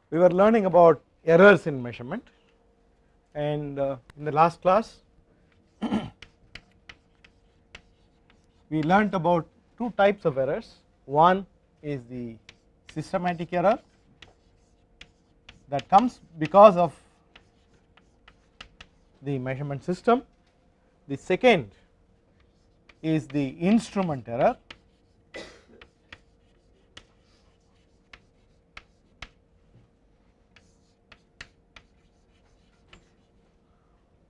We were learning about errors in measurement, and in the last class we learnt about two types of errors. One is the systematic error that comes because of the measurement system. The second is the instrument error.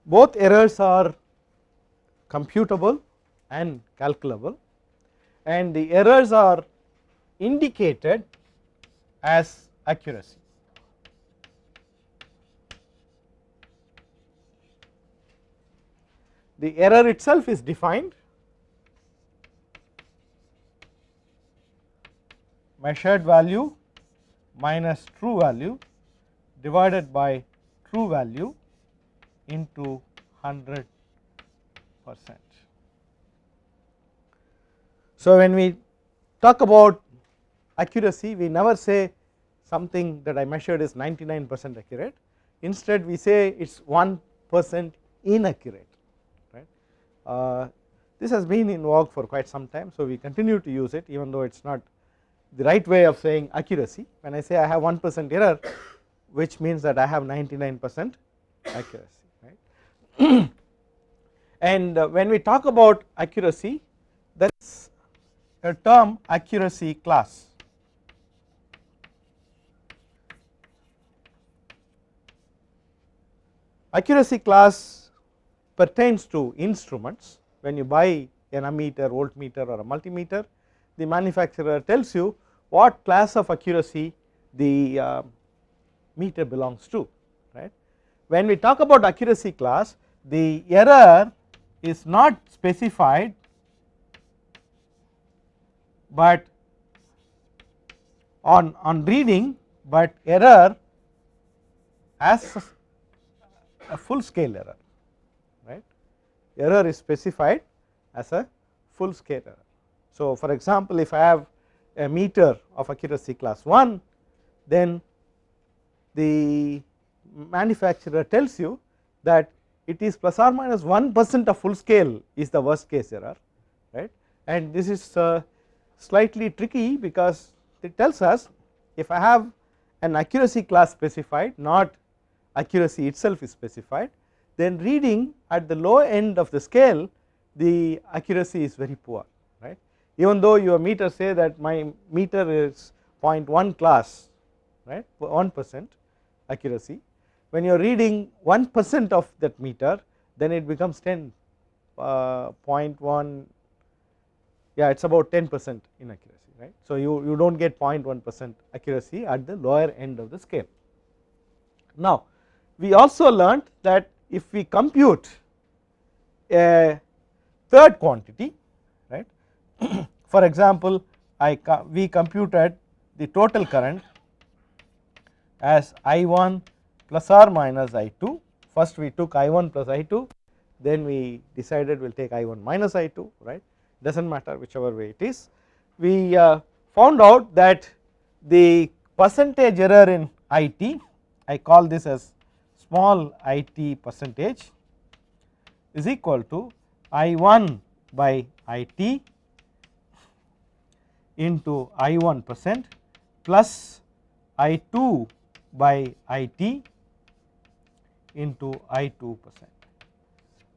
Both errors are computable and calculable, and the errors are indicated as accuracy. The error itself is defined, measured value minus true value divided by true value into 100%. So when we talk about accuracy, we never say something that I measured is 99% accurate. Instead we say it is 1% inaccurate, right. This has been in vogue for quite some time, so we continue to use it even though it is not the right way of saying accuracy. When I say I have 1% error, which means that I have 99% accuracy, right. And when we talk about accuracy, that is a term accuracy class. Accuracy class pertains to instruments. When you buy an ammeter, voltmeter or a multimeter, the manufacturer tells you what class of accuracy the meter belongs to, right. When we talk about accuracy class, the error is not specified, but on reading, but error as a full scale error, right. Error is specified as a full scale error. So for example, if I have a meter of accuracy class 1, then the manufacturer tells you that it is plus or minus 1% of full scale is the worst case error, right. And this is slightly tricky because it tells us if I have an accuracy class specified, not accuracy itself is specified, then reading at the low end of the scale the accuracy is very poor, right. Even though your meter say that my meter is 0.1 class, right, 1% accuracy, when you are reading 1% of that meter, then it becomes 10 0.1, yeah, it is about 10% inaccuracy, right. So you do not get 0.1% accuracy at the lower end of the scale. Now we also learnt that if we compute a third quantity, right, for example we computed the total current as I1 plus or minus I2. First we took I1 plus I2, then we decided we will take I1 minus I2, right, does not matter whichever way it is. We found out that the percentage error in IT, I call this as small IT percentage, is equal to I1 by IT into I1% plus I2 by IT into I2%,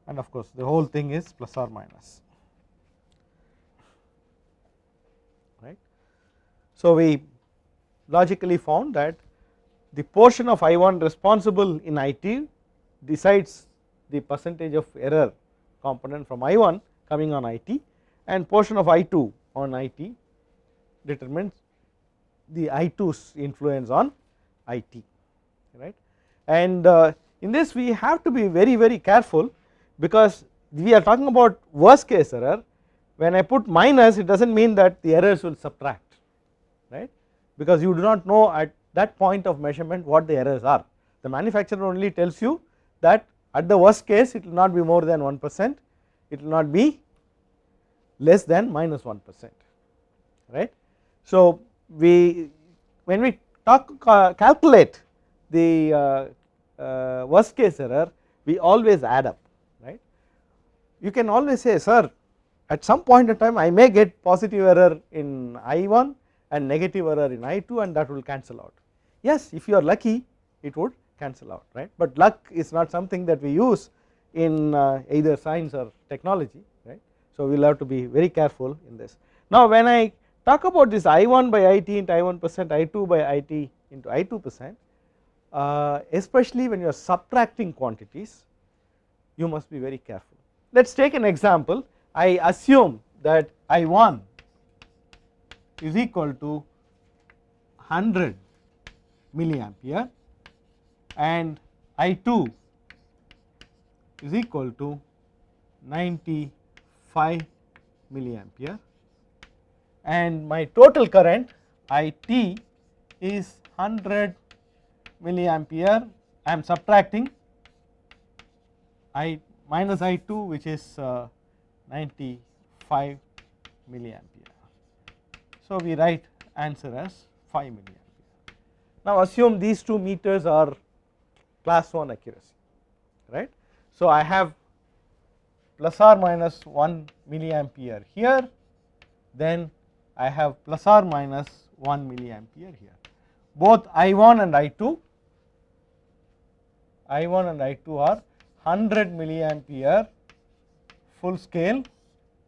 and of course the whole thing is plus or minus, right. So we logically found that the portion of I1 responsible in IT decides the percentage of error component from I1 coming on IT, and portion of I2 on IT determines the I2's influence on IT, right. And in this we have to be very careful because we are talking about worst case error. When I put minus, it does not mean that the errors will subtract, right, because you do not know at that point of measurement what the errors are. The manufacturer only tells you that at the worst case it will not be more than 1%, it will not be less than minus 1%, right. So we when we calculate the worst case error, we always add up, right. You can always say, sir, at some point in time I may get positive error in I1 and negative error in I2 and that will cancel out. Yes, if you are lucky it would cancel out, right, but luck is not something that we use in either science or technology, right. So we will have to be very careful in this. Now when I talk about this I1 by IT into I1%, I2 by IT into I2%, especially when you are subtracting quantities, you must be very careful. Let us take an example. I assume that I1 is equal to 100 milliampere and I2 is equal to 95 milliampere, and my total current IT is 100 milliampere. I am subtracting I minus I2 which is 95 milliampere. So we write answer as 5 milliampere. Now assume these two meters are class 1 accuracy, right. So I have plus or minus 1 milliampere here, then I have plus or minus 1 milliampere here. Both I1 and I2 are 100 milliampere full scale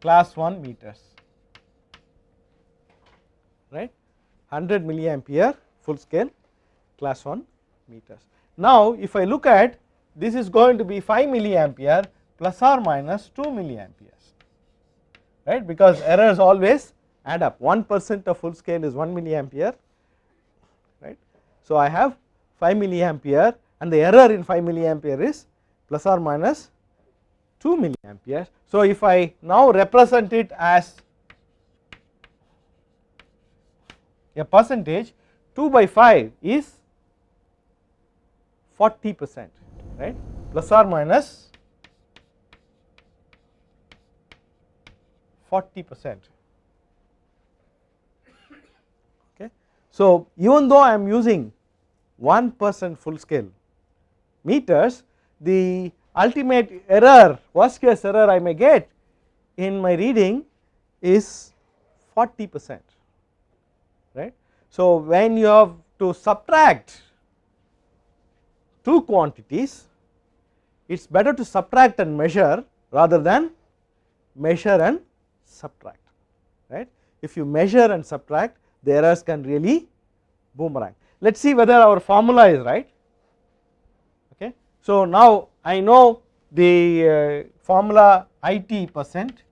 class 1 meters, right, 100 milliampere full scale class 1 meters. Now if I look at this, is going to be 5 milliampere plus or minus 2 milliamperes, right, because errors always add up. 1% of full scale is 1 milliampere, right. So I have 5 milliampere and the error in 5 milliampere is plus or minus 2 milliampere. So if I now represent it as a percentage, 2 by 5 is 40%, right, plus or minus 40%. Okay. So even though I am using 1% full scale meters, the ultimate error, worst case error I may get in my reading is 40%, right. So when you have to subtract two quantities, it is better to subtract and measure rather than measure and subtract, right. If you measure and subtract, the errors can really boomerang. Let us see whether our formula is right. Okay. So now I know the formula IT percentage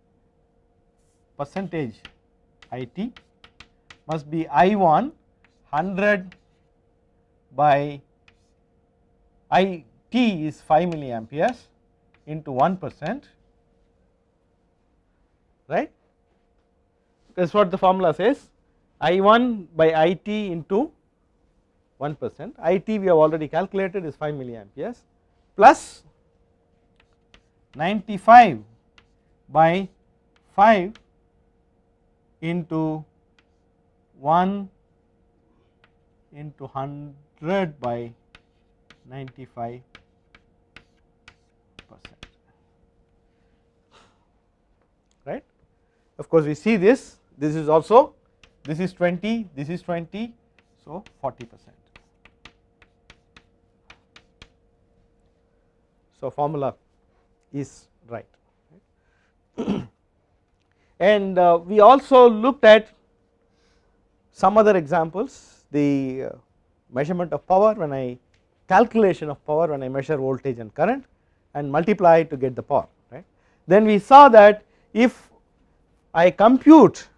IT must be I1 100 by IT is 5 milliamperes into 1%, right. That is what the formula says. I1 by IT into 1%, IT we have already calculated is 5 milliamperes plus 95 by 5 into 1 into 100 by 95%, right. Of course we see this is also, this is 20, this is 20, so 40%. So formula is right. And we also looked at some other examples, the measurement of power, when I calculation of power when I measure voltage and current and multiply to get the power, right. Then we saw that if I compute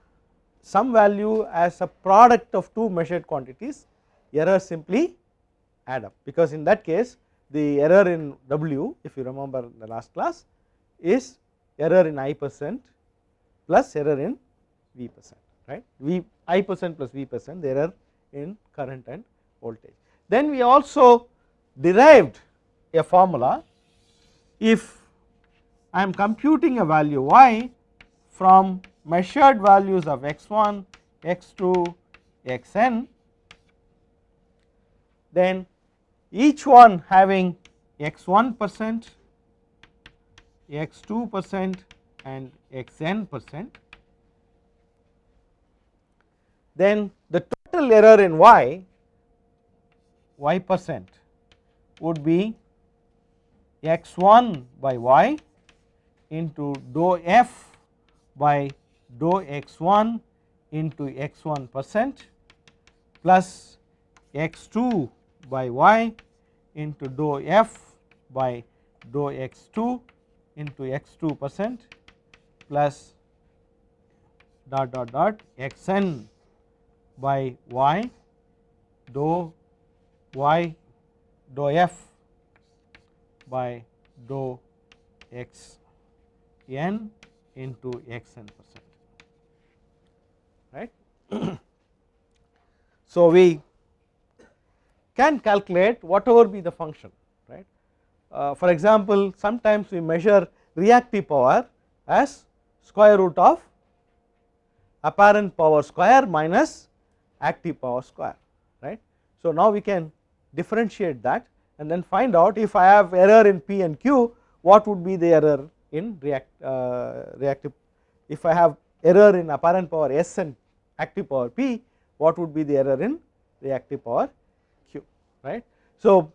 some value as a product of two measured quantities, errors simply add up, because in that case the error in W, if you remember in the last class, is error in I% plus error in V%, right, I% plus V%, the error in current and voltage. Then we also derived a formula. If I am computing a value y from measured values of x1, x2, xn, then each one having x1%, x2% and xn%, then the total error in y percent would be x1 by y into dou f by dou x1 into x1% plus x2 by y into dou f by dou x2 into x2% plus dot dot dot xn by y dou y dou f by dou x n into xn%, right. So, we can calculate whatever be the function, right. For example, sometimes we measure reactive power as square root of apparent power square minus active power square, right. So, now we can differentiate that and then find out if I have error in P and Q, what would be the error in reactive. If I have error in apparent power S and active power P, what would be the error in reactive power Q, right. So,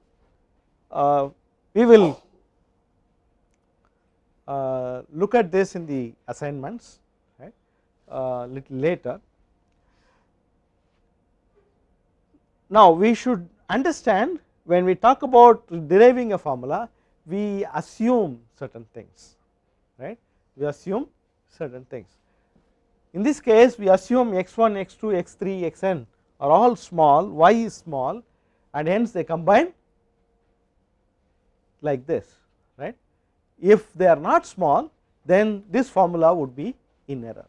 we will look at this in the assignments, right, little later. Now, we should understand when we talk about deriving a formula, we assume certain things, right, we assume certain things. In this case, we assume x1, x2, x3, xn are all small, y is small, and hence they combine like this, right. If they are not small, then this formula would be in error,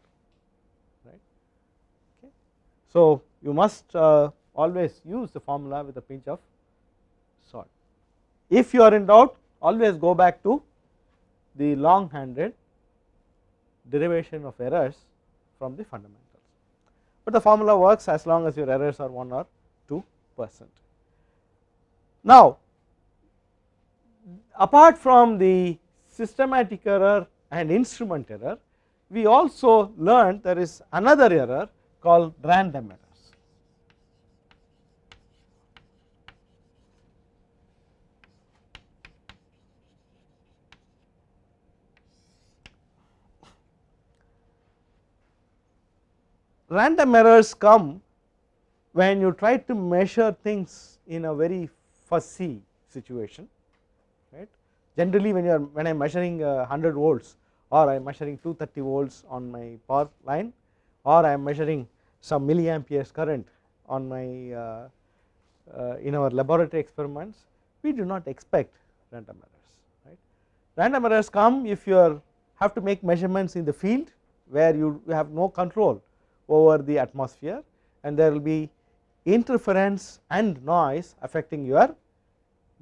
right. Okay. So, you must always use the formula with a pinch of salt. If you are in doubt, always go back to the long handed derivation of errors from the fundamentals, but the formula works as long as your errors are 1 or 2%. Now, apart from the systematic error and instrument error, we also learned there is another error called random errors. Random errors come when you try to measure things in a very fuzzy situation, right. Generally, when I am measuring 100 volts, or I am measuring 230 volts on my power line, or I am measuring some milliamperes current on my in our laboratory experiments, we do not expect random errors, right. Random errors come if you have to make measurements in the field where you have no control over the atmosphere, and there will be interference and noise affecting your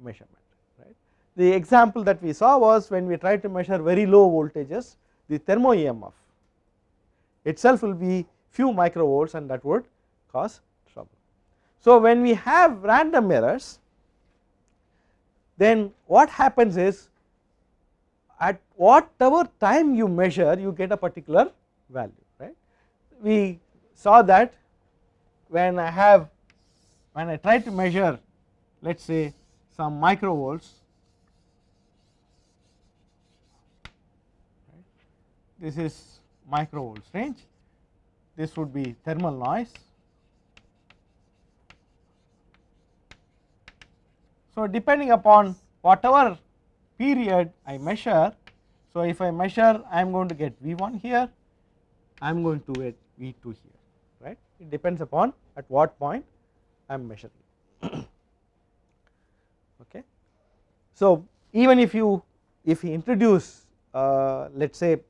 measurement, right. The example that we saw was when we try to measure very low voltages, the thermo EMF itself will be few microvolts, and that would cause trouble. So, when we have random errors, then what happens is at whatever time you measure, you get a particular value, right. We saw that when I try to measure, let us say some microvolts, right. This is microvolts range, this would be thermal noise. So, depending upon whatever period I measure, so if I measure, I am going to get V1 here, I am going to get V2 here, right. It depends upon at what point I am measuring. Okay. So, even if you introduce let us say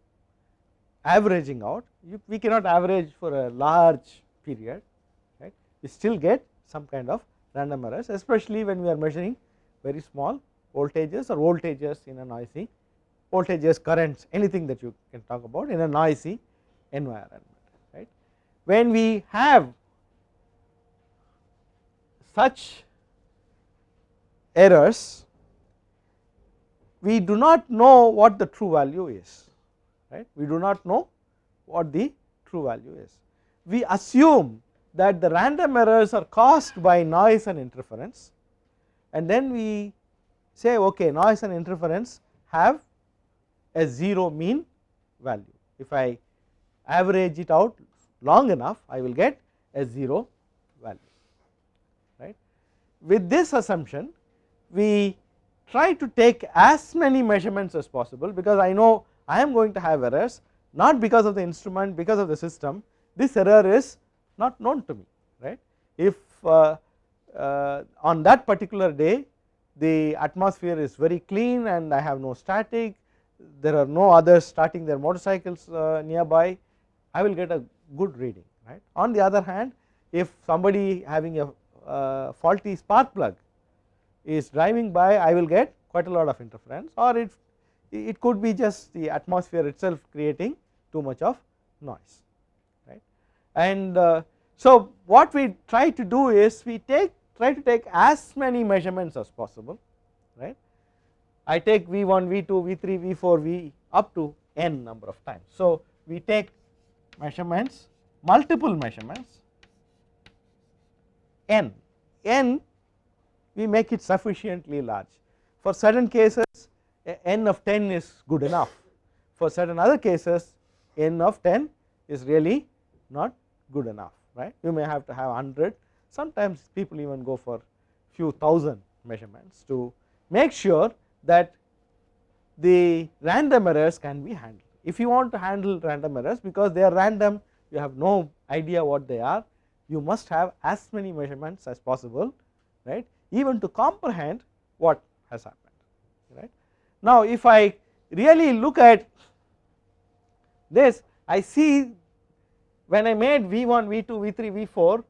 averaging out, we cannot average for a large period, right. We still get some kind of random errors, especially when we are measuring very small voltages or voltages in a noisy voltages, currents, anything that you can talk about in a noisy environment, right. When we have such errors, we do not know what the true value is, right. We do not know what the true value is. We assume that the random errors are caused by noise and interference, and then we say okay, noise and interference have a 0 mean value. If I average it out long enough, I will get a 0 value, right. With this assumption, we try to take as many measurements as possible, because I know I am going to have errors, not because of the instrument, because of the system. This error is not known to me, right. If on that particular day the atmosphere is very clean and I have no static, there are no others starting their motorcycles nearby, I will get a good reading, right. On the other hand, if somebody having a faulty spark plug is driving by, I will get quite a lot of interference, or it could be just the atmosphere itself creating too much of noise, right. And so what we try to do is we try to take as many measurements as possible, right. I take V1, V2, V3, V4, V up to n number of times. So we take measurements, multiple measurements, n we make it sufficiently large. For certain cases n of 10 is good enough, for certain other cases n of 10 is really not good enough, right. You may have to have 100, sometimes people even go for few thousand measurements to make sure that the random errors can be handled. If you want to handle random errors, because they are random, you have no idea what they are, you must have as many measurements as possible, right, even to comprehend what has happened, right. Now if I really look at this, I see when I made V1, V2, V3, V4,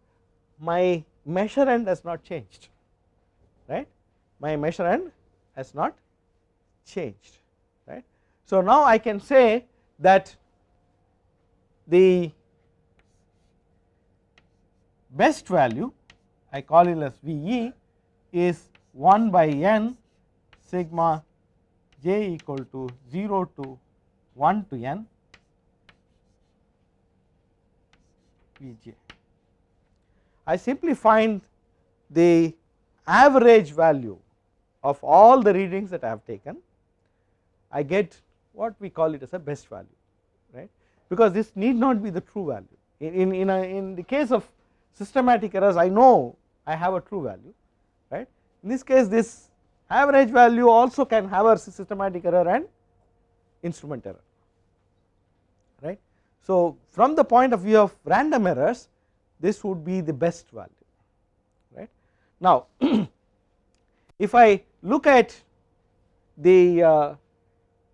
my measurand has not changed, right, my measurand has not changed, right. So now I can say that the best value, I call it as VE, is 1 by n sigma j equal to 0 to 1 to n Vj. I simply find the average value of all the readings that I have taken, I get what we call it as a best value, right, because this need not be the true value. In the case of systematic errors, I know I have a true value, right. In this case, this average value also can have a systematic error and instrument error, right. So from the point of view of random errors, this would be the best value, right. Now if I look at the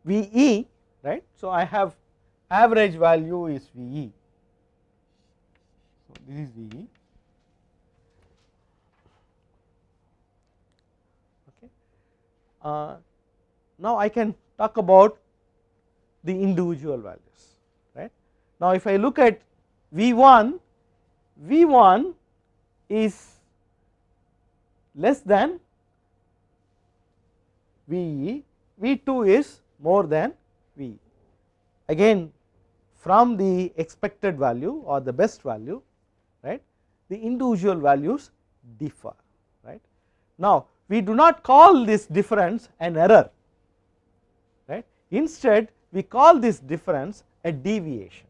VE, right, so I have average value is VE, so this is VE, okay. Now I can talk about the individual values, right. Now if I look at V1, V1 is less than VE, V2 is more than VE. Again, from the expected value or the best value, right, the individual values differ, right. Now we do not call this difference an error, right, instead we call this difference a deviation.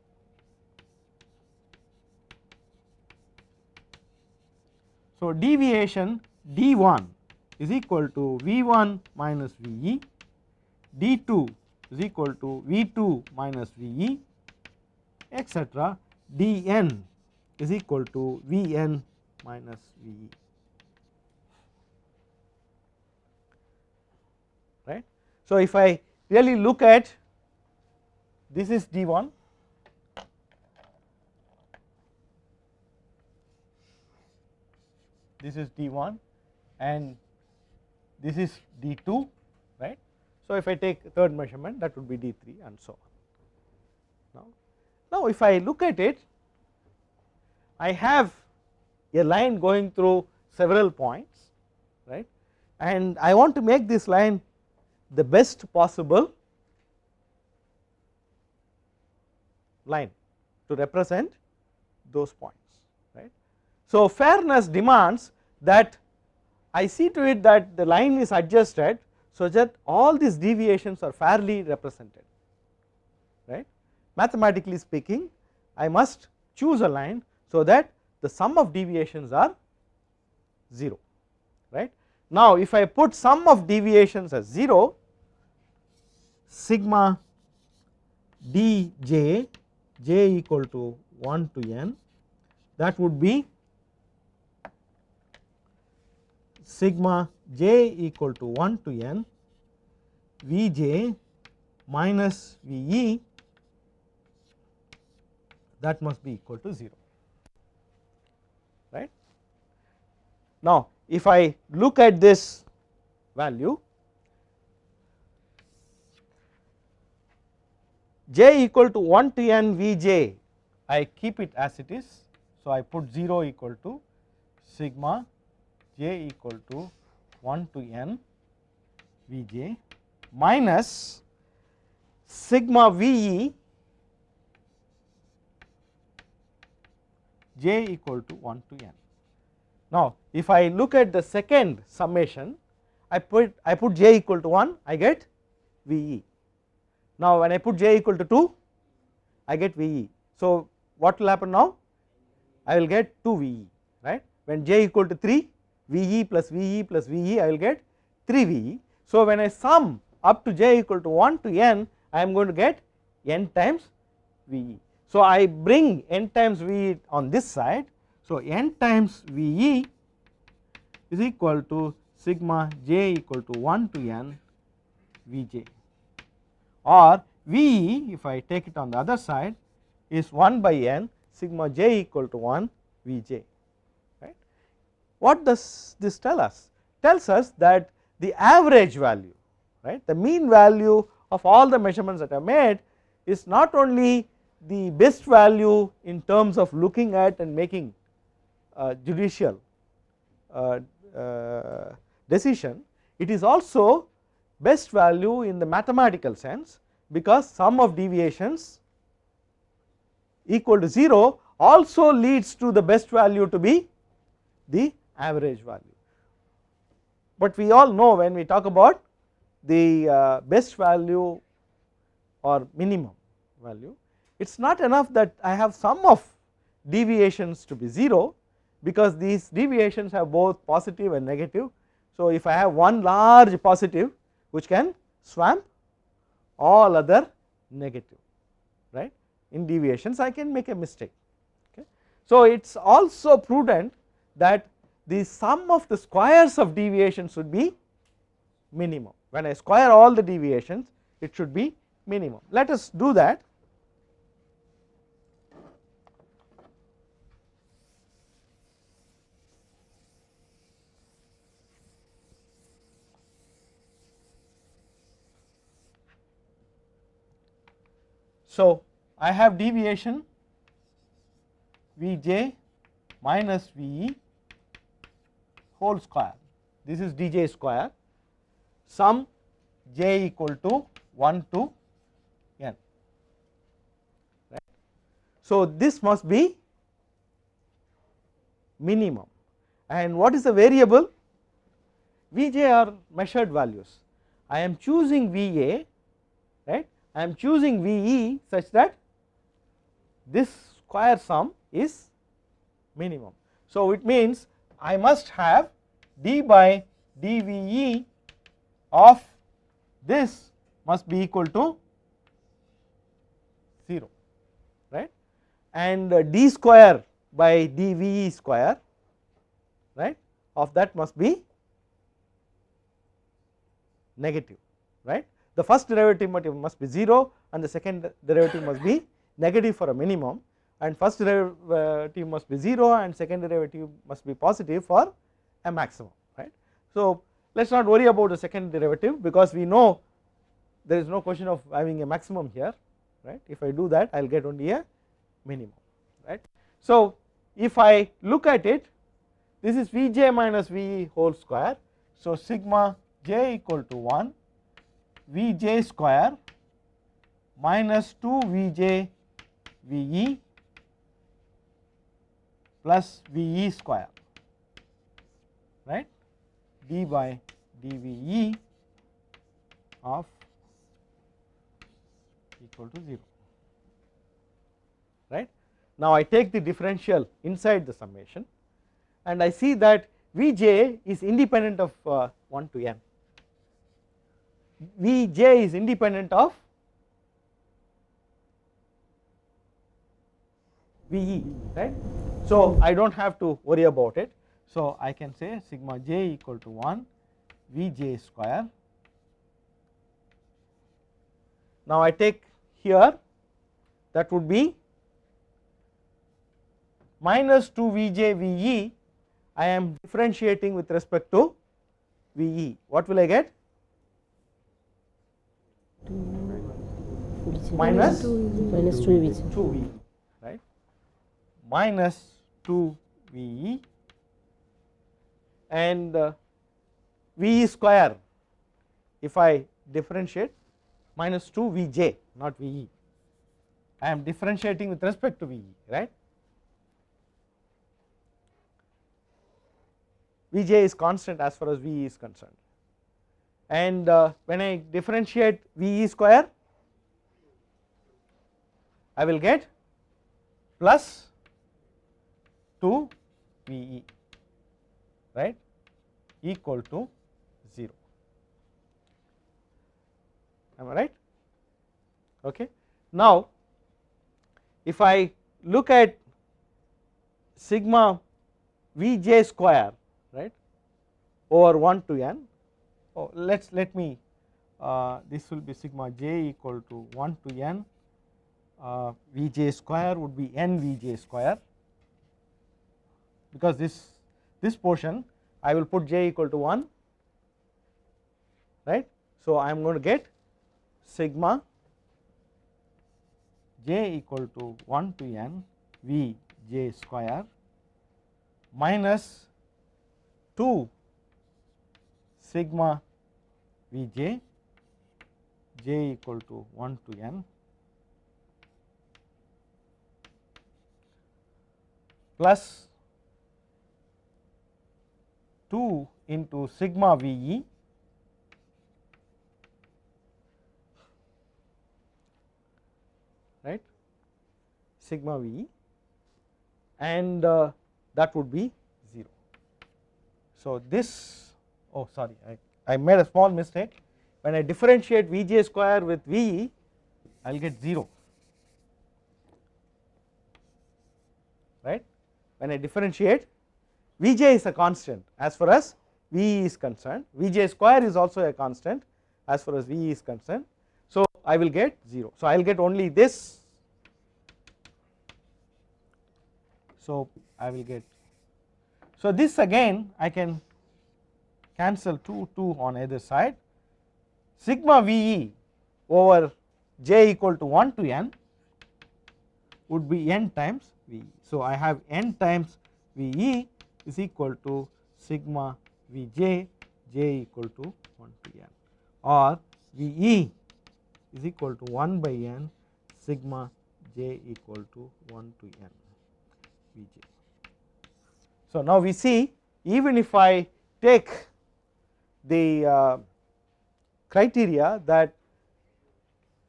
So deviation d1 is equal to V1 minus VE, d2 is equal to V2 minus VE, etc. dn is equal to Vn minus VE, right. So if I really look at, this is d1, this is d1 and this is d2, right. So if I take third measurement, that would be d3 and so on. Now if I look at it, I have a line going through several points, right. and I want to make this line the best possible line to represent those points, right. So, fairness demands that I see to it that the line is adjusted so that all these deviations are fairly represented, right. Mathematically speaking, I must choose a line so that the sum of deviations are 0, right. Now, if I put sum of deviations as 0, sigma dj j equal to 1 to n, that would be sigma j equal to 1 to n Vj minus Ve, that must be equal to 0, right. Now, if I look at this value j equal to 1 to n Vj, I keep it as it is. So, I put 0 equal to sigma j equal to 1 to n Vj minus sigma Ve j equal to 1 to n. Now, if I look at the second summation, I put j equal to 1, I get Ve. Now, when I put j equal to 2, I get Ve. So, what will happen now? I will get 2 Ve, right. When j equal to 3, Ve plus Ve plus Ve, I will get 3 Ve. So, when I sum up to j equal to 1 to n, I am going to get n times Ve. So, I bring n times Ve on this side. So, n times Ve is equal to sigma j equal to 1 to n Vj, or Ve, if I take it on the other side, is 1 by n sigma j equal to 1 Vj, right. What does this tell us? Tells us that the average value, right, the mean value of all the measurements that are made is not only the best value in terms of looking at and making judicial decision, it is also best value in the mathematical sense, because sum of deviations equal to 0 also leads to the best value to be the average value. But we all know when we talk about the best value or minimum value, it is not enough that I have sum of deviations to be 0, because these deviations have both positive and negative. So, if I have one large positive which can swamp all other negative, right, in deviations I can make a mistake. Okay. So, it is also prudent that the sum of the squares of deviations should be minimum. When I square all the deviations, it should be minimum. Let us do that. So, I have deviation Vj minus Ve whole square, this is dj square, sum j equal to 1 to n, right. So, this must be minimum, and what is the variable? Vj are measured values. I am choosing Va, right, I am choosing Ve such that this square sum is minimum. So, it means I must have d by dVe of this must be equal to 0, right, and d square by dVe square, right, of that must be negative, right. The first derivative must be 0 and the second derivative must be negative for a minimum, and first derivative must be 0 and second derivative must be positive for a maximum, right. So, let us not worry about the second derivative, because we know there is no question of having a maximum here, right. If I do that, I will get only a minimum, right. So, if I look at it, this is Vj minus Ve whole square, So, sigma j equal to 1 V j square minus 2 V j V e plus V e square, right, d by dV e of equal to 0, right. Now, I take the differential inside the summation and I see that V j is independent of 1 to n, V j is independent of V e, right. So, I do not have to worry about it. So, I can say sigma j equal to 1 V j square. Now, I take here that would be minus 2 V j V e, I am differentiating with respect to V e. What will I get? Minus 2 V e, right, minus 2 V e and V e square, if I differentiate, minus 2 V j, not V e, I am differentiating with respect to V e, right. V j is constant as far as V e is concerned, and when I differentiate V e square, I will get plus 2 V e, right, equal to 0. Am I right? Okay. Now, if I look at sigma V j square, right, over 1 to n, let me this will be sigma j equal to 1 to n V j square would be n V j square, because this portion I will put j equal to 1, right. So, I am going to get sigma j equal to 1 to n V j square minus 2 sigma V j equal to 1 to n plus 2 into sigma V e right, sigma V e, and that would be 0. So, this, oh sorry, I made a small mistake. When I differentiate V j square with V e, I will get 0, right. When I differentiate, V j is a constant as far as V e is concerned, V j square is also a constant as far as V e is concerned. So, I will get 0. So, I will get only this. So, I will get, so this again I can cancel 2 on either side, sigma V e over j equal to 1 to n would be n times V e. So, I have n times V e is equal to sigma V j equal to 1 to n, or V e is equal to 1 by n sigma j equal to 1 to n V j. So, now we see, even if I take the criteria that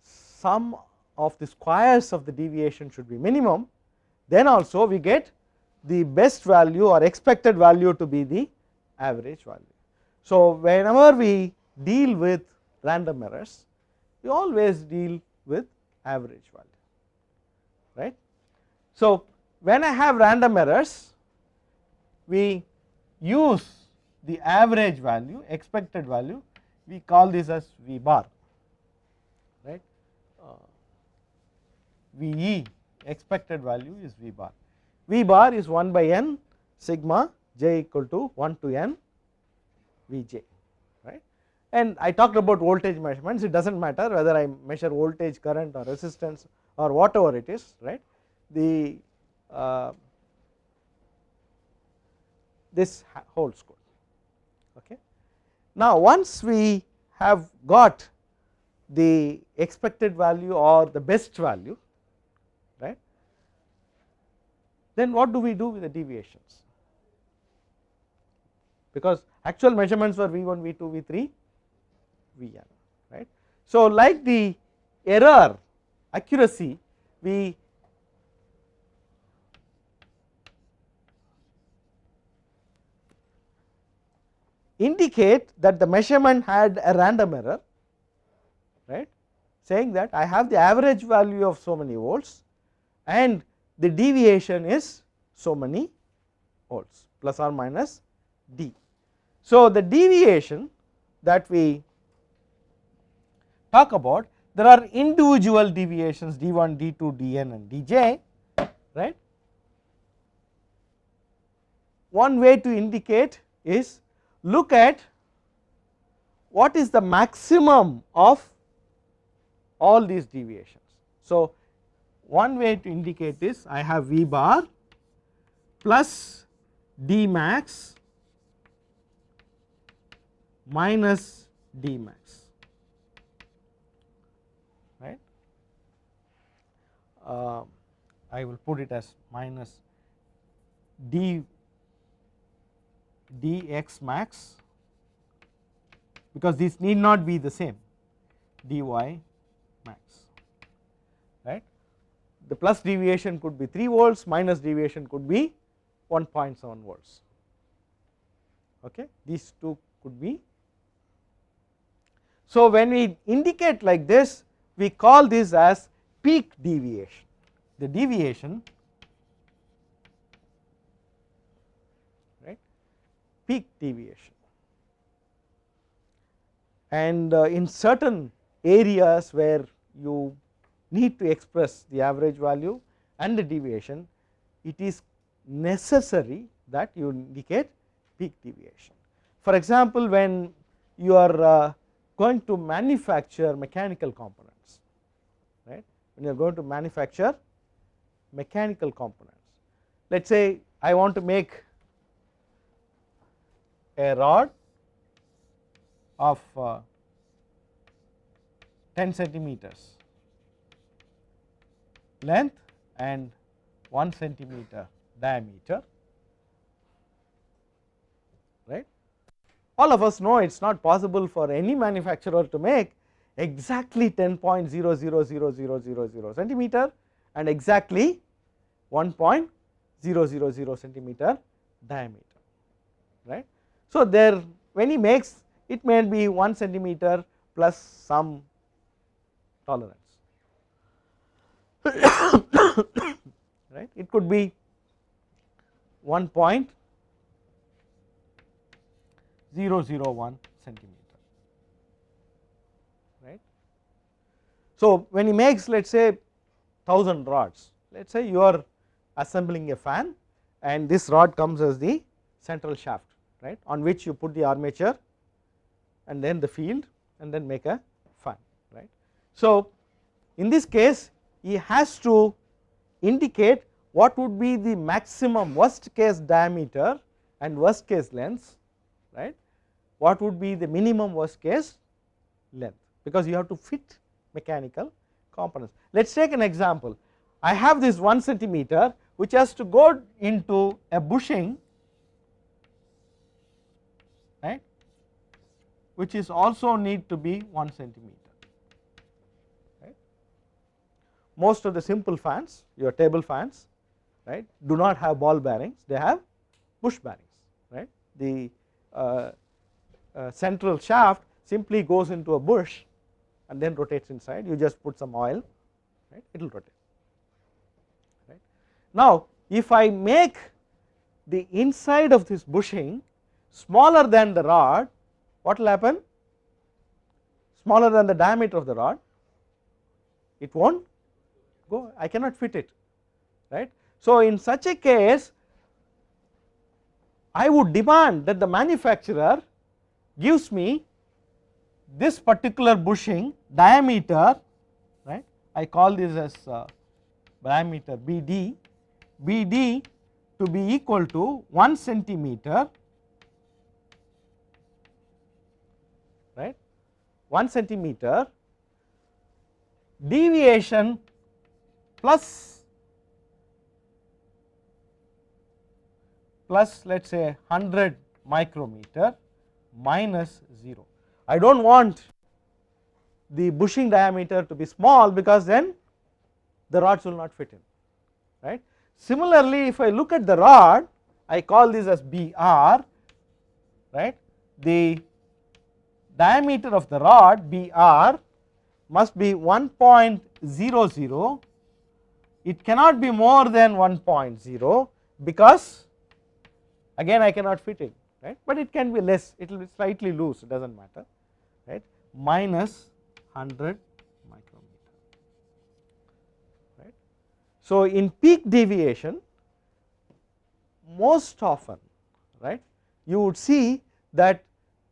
sum of the squares of the deviation should be minimum, then also we get the best value or expected value to be the average value. So, whenever we deal with random errors, we always deal with average value, right. So, when I have random errors, we use the average value, expected value, we call this as V bar, right. V e expected value is V bar. V bar is 1 by n sigma j equal to 1 to n V j, right. And I talked about voltage measurements, it does not matter whether I measure voltage, current or resistance or whatever it is, right. The this holds good, okay. Now, once we have got the expected value or the best value, right, then what do we do with the deviations? Because actual measurements were V1, V2, V3, Vn, right. So, like the error accuracy, we indicate that the measurement had a random error, right, saying that I have the average value of so many volts and the deviation is so many volts plus or minus d. So, the deviation that we talk about, there are individual deviations d1, d2, dn and dj, right. One way to indicate is look at what is the maximum of all these deviations. So, one way to indicate this, I have V bar plus D max minus D max, right. I will put it as minus dx max, because these need not be the same, dy max, right. The plus deviation could be 3 volts, minus deviation could be 1.7 volts, okay. These two could be. So, when we indicate like this, we call this as peak deviation, the deviation, right, peak deviation. And in certain areas where you need to express the average value and the deviation, it is necessary that you indicate peak deviation. For example, when you are going to manufacture mechanical components, right, when you are going to manufacture mechanical components, let us say I want to make a rod of 10 centimeters length and 1 centimeter diameter, right. All of us know it is not possible for any manufacturer to make exactly 10.000000 centimeter and exactly 1.000 centimeter diameter, right. So, there when he makes, it may be 1 centimeter plus some tolerance, right. It could be 1.001 centimeter, right. So, when he makes, let us say 1000 rods, let us say you are assembling a fan and this rod comes as the central shaft, right, on which you put the armature and then the field and then make a fan, right. So, in this case he has to indicate what would be the maximum worst case diameter and worst case length, right, what would be the minimum worst case length, because you have to fit mechanical components. Let us take an example. I have this 1 centimeter which has to go into a bushing, right, which is also need to be 1 centimeter. Right. Most of the simple fans, your table fans, right, do not have ball bearings, they have bush bearings, right. The central shaft simply goes into a bush and then rotates inside, you just put some oil, right, it will rotate, right. Now, if I make the inside of this bushing smaller than the rod, what will happen? Smaller than the diameter of the rod, it will not go, I cannot fit it, right. So, in such a case I would demand that the manufacturer gives me this particular bushing diameter, right, I call this as diameter BD, BD to be equal to 1 centimeter right, 1 centimeter, deviation plus let us say 100 micrometer minus 0. I do not want the bushing diameter to be small, because then the rods will not fit in, right. Similarly, if I look at the rod, I call this as BR, right. The diameter of the rod BR must be 1.00, it cannot be more than 1.0, because again I cannot fit it, right, but it can be less, it will be slightly loose, it does not matter, right, minus 100 micrometer, right. So in peak deviation, most often, right, you would see that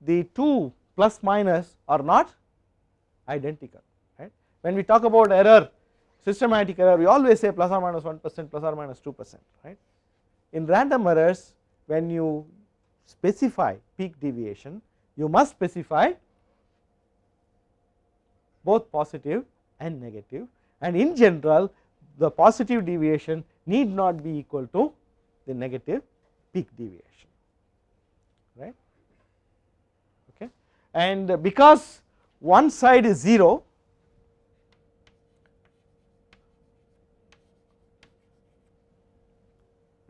the two plus minus are not identical, right. When we talk about error, systematic error, we always say plus or minus 1%, plus or minus 2%, right. In random errors, when you specify peak deviation, you must specify both positive and negative, and in general the positive deviation need not be equal to the negative peak deviation, right. Okay. And because one side is 0,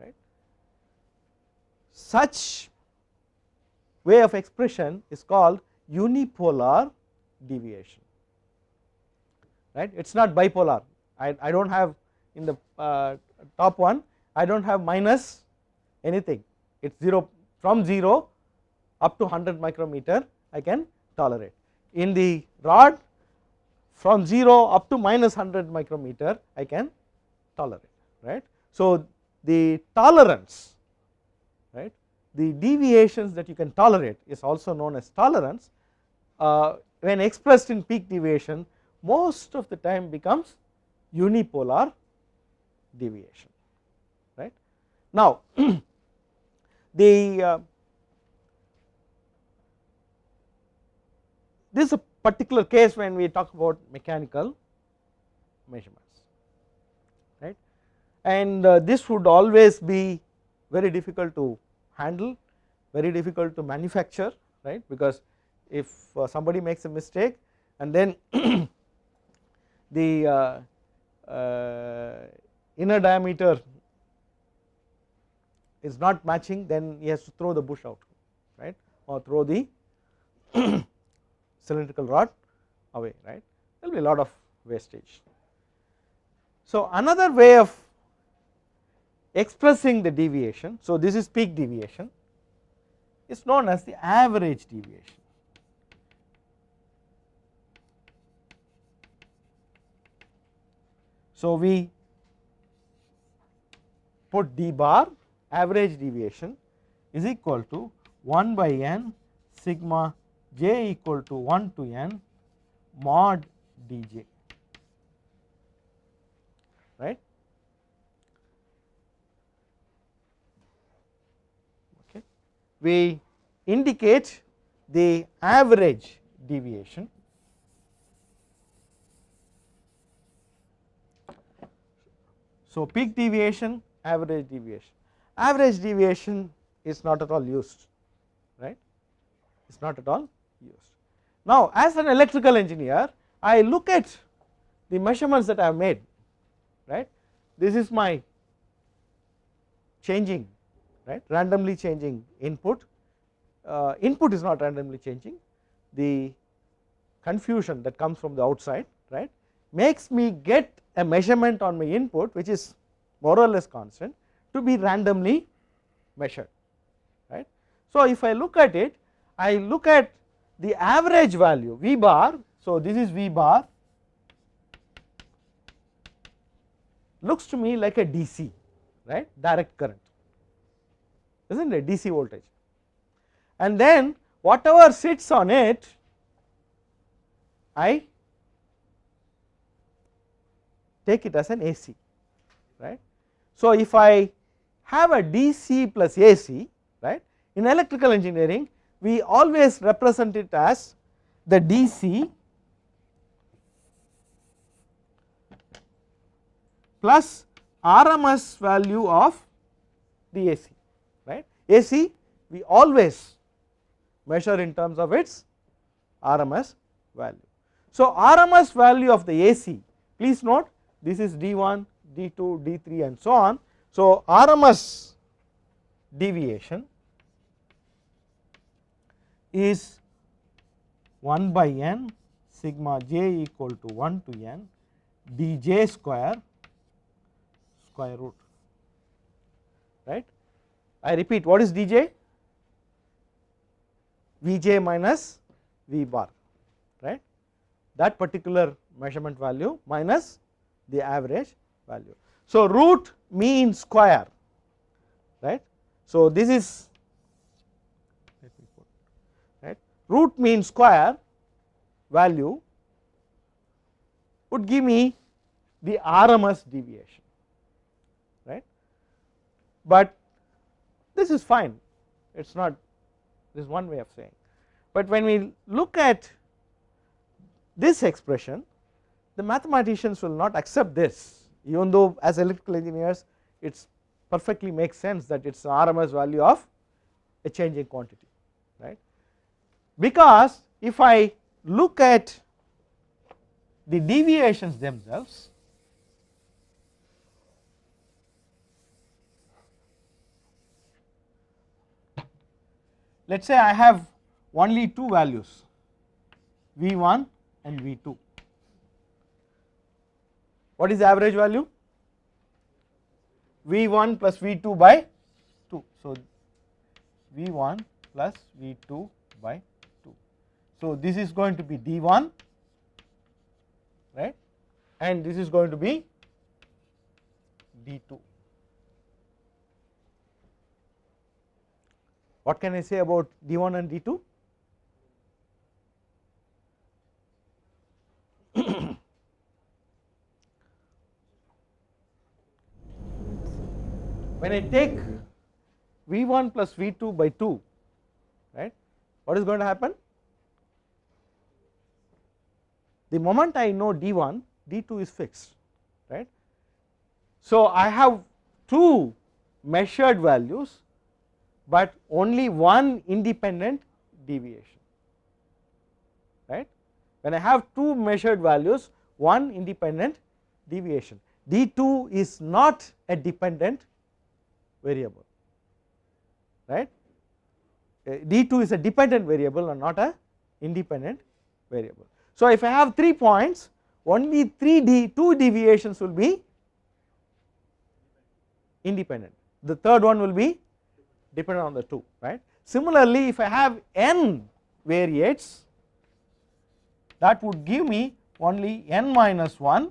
right, such way of expression is called unipolar deviation, right. It is not bipolar. I do not have in the top one, I do not have minus anything, it is 0, from 0 up to 100 micrometer I can tolerate. In the rod, from 0 up to minus 100 micrometer I can tolerate, right. So the tolerance, right, the deviations that you can tolerate is also known as tolerance. When expressed in peak deviation, most of the time becomes unipolar deviation, right. Now the this is a particular case when we talk about mechanical measurements, right, and this would always be very difficult to handle, very difficult to manufacture, right, because if somebody makes a mistake and then the inner diameter is not matching, then he has to throw the bush out, right, or throw the cylindrical rod away, right, there will be a lot of wastage. So another way of expressing the deviation, so this is peak deviation, is known as the average deviation. So we put d bar, average deviation, is equal to 1 by n sigma j equal to 1 to n mod dj, right. Okay. We indicate the average deviation. So peak deviation, average deviation. Average deviation is not at all used, right, it is not at all used. Now as an electrical engineer, I look at the measurements that I have made, right, this is my changing, right, randomly changing input, input is not randomly changing, the confusion that comes from the outside, right, makes me get a measurement on my input which is more or less constant to be randomly measured, right. So if I look at it, I look at the average value V bar, so this is V bar, looks to me like a DC, right, direct current, isn't it, DC voltage, and then whatever sits on it I take it as an AC, right. So if I have a DC plus AC, right, in electrical engineering we always represent it as the DC plus RMS value of the AC, right. AC we always measure in terms of its RMS value. So, RMS value of the AC, please note this is D1, D2, D3 and so on. So, RMS deviation is 1 by n sigma j equal to 1 to n dj square root, right. I repeat, what is dj? Vj minus V bar, right, that particular measurement value minus the average value. So, root mean square, right. So, this is, let me put, right, root mean square value would give me the RMS deviation, right, but this is fine, it is not, this is one way of saying. But when we look at this expression, the mathematicians will not accept this, even though as electrical engineers it perfectly makes sense that it is an RMS value of a changing quantity, right. Because if I look at the deviations themselves, let us say I have only two values V1 and V2. What is the average value? V1 plus V2 by 2. So, V1 plus V2 by 2. So, this is going to be D1, right, and this is going to be D2. What can I say about D1 and D2? When I take V1 plus V2 by 2, right, what is going to happen? The moment I know D1, D2 is fixed, right. So, I have two measured values, but only one independent deviation, right. When I have two measured values, one independent deviation, D2 is not a dependent variable, right. D2 is a dependent variable and not a independent variable. So, if I have 3 points, only two deviations will be independent, the third one will be dependent on the 2, right. Similarly, if I have n variates, that would give me only n minus 1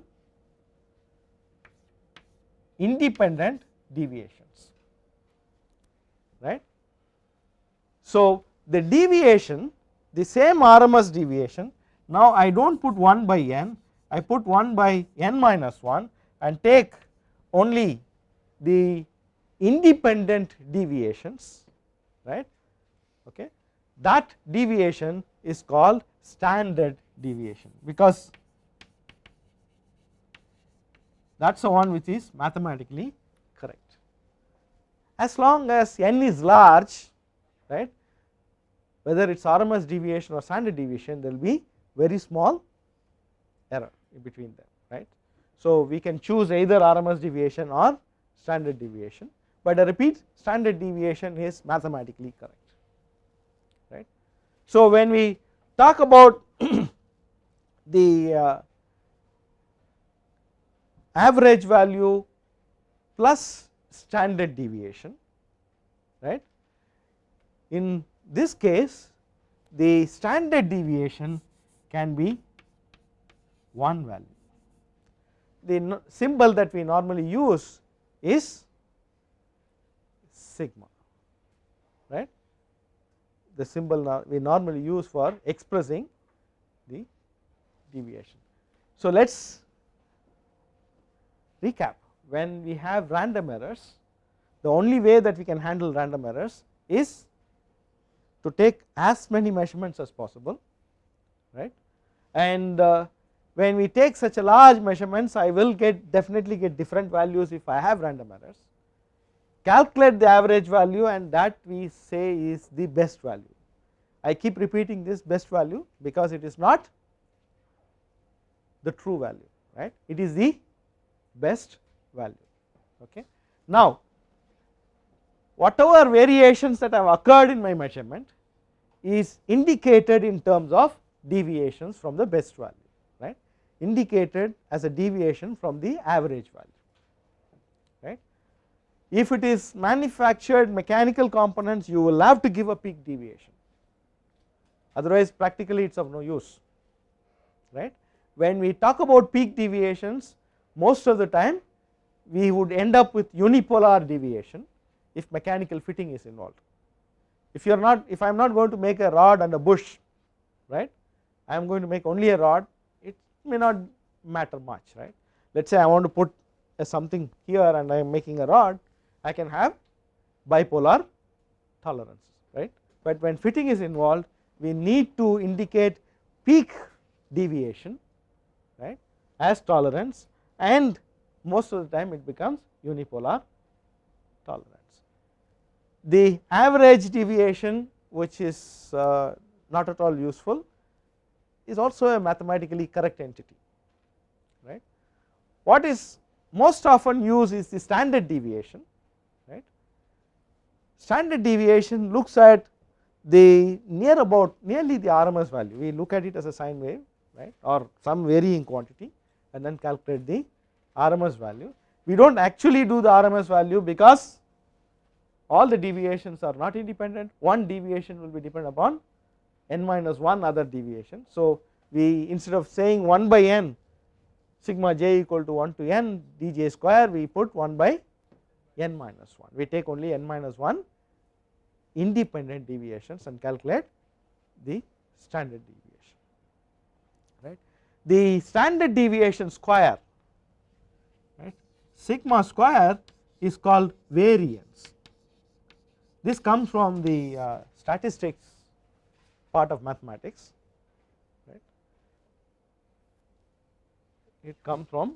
independent deviations, right. So, the deviation, the same RMS deviation, now I do not put 1 by n, I put 1 by n minus 1 and take only the independent deviations, right. Okay. That deviation is called standard deviation, because that is the one which is mathematically correct. As long as n is large, right, whether it is RMS deviation or standard deviation, there will be very small error in between them, right. So, we can choose either RMS deviation or standard deviation, but I repeat, standard deviation is mathematically correct, right. So, when we talk about the average value plus standard deviation, right, in this case the standard deviation can be one value. The symbol that we normally use is sigma, right, the symbol we normally use for expressing the deviation. So, let us recap. When we have random errors, the only way that we can handle random errors is to take as many measurements as possible, right. And when we take such a large measurements, I will definitely get different values if I have random errors. Calculate the average value, and that we say is the best value. I keep repeating this best value because it is not the true value, right, it is the best value. Okay. Now, whatever variations that have occurred in my measurement is indicated in terms of deviations from the best value, right, indicated as a deviation from the average value, right. If it is manufactured mechanical components, you will have to give a peak deviation, otherwise practically it is of no use, right. When we talk about peak deviations, most of the time we would end up with unipolar deviation if mechanical fitting is involved. If I am not going to make a rod and a bush, right, I am going to make only a rod, it may not matter much, right. Let us say I want to put something here and I am making a rod, I can have bipolar tolerances, right. But when fitting is involved, we need to indicate peak deviation, right, as tolerance, and most of the time it becomes unipolar tolerance. The average deviation, which is not at all useful, is also a mathematically correct entity, right. What is most often used is the standard deviation, right. Standard deviation looks at the nearly the RMS value, we look at it as a sine wave, right, or some varying quantity, and then calculate the RMS value. We do not actually do the RMS value because all the deviations are not independent, one deviation will be dependent upon n minus 1 other deviation. So, we instead of saying 1 by n sigma j equal to 1 to n dj square, we put 1 by n minus 1, we take only n minus 1 independent deviations and calculate the standard deviation, right. The standard deviation square, right, sigma square is called variance. This comes from the statistics part of mathematics, right. It comes from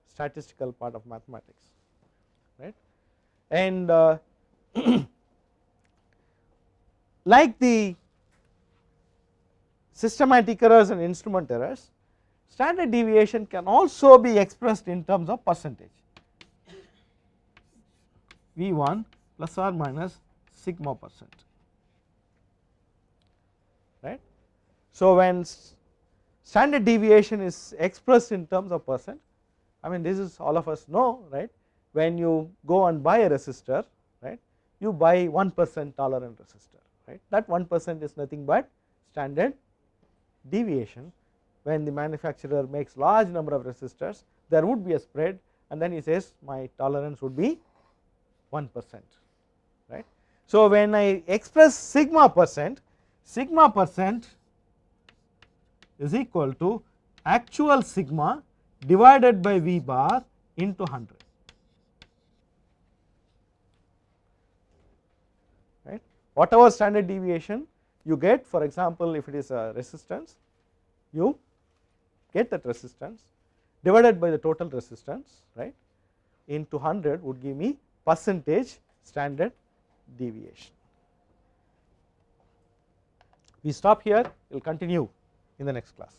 statistical part of mathematics, right. And like the systematic errors and instrument errors, standard deviation can also be expressed in terms of percentage, V1 plus or minus sigma percent, right. So, when standard deviation is expressed in terms of percent, I mean this is all of us know, right, when you go and buy a resistor, right, you buy 1% tolerant resistor, right, that 1% is nothing but standard deviation. When the manufacturer makes large number of resistors, there would be a spread, and then he says my tolerance would be 1%, right. So, when I express sigma percent is equal to actual sigma divided by V bar into 100, right. Whatever standard deviation you get, for example, if it is a resistance, you get that resistance divided by the total resistance, right, into 100 would give me percentage standard deviation. We stop here, we will continue in the next class.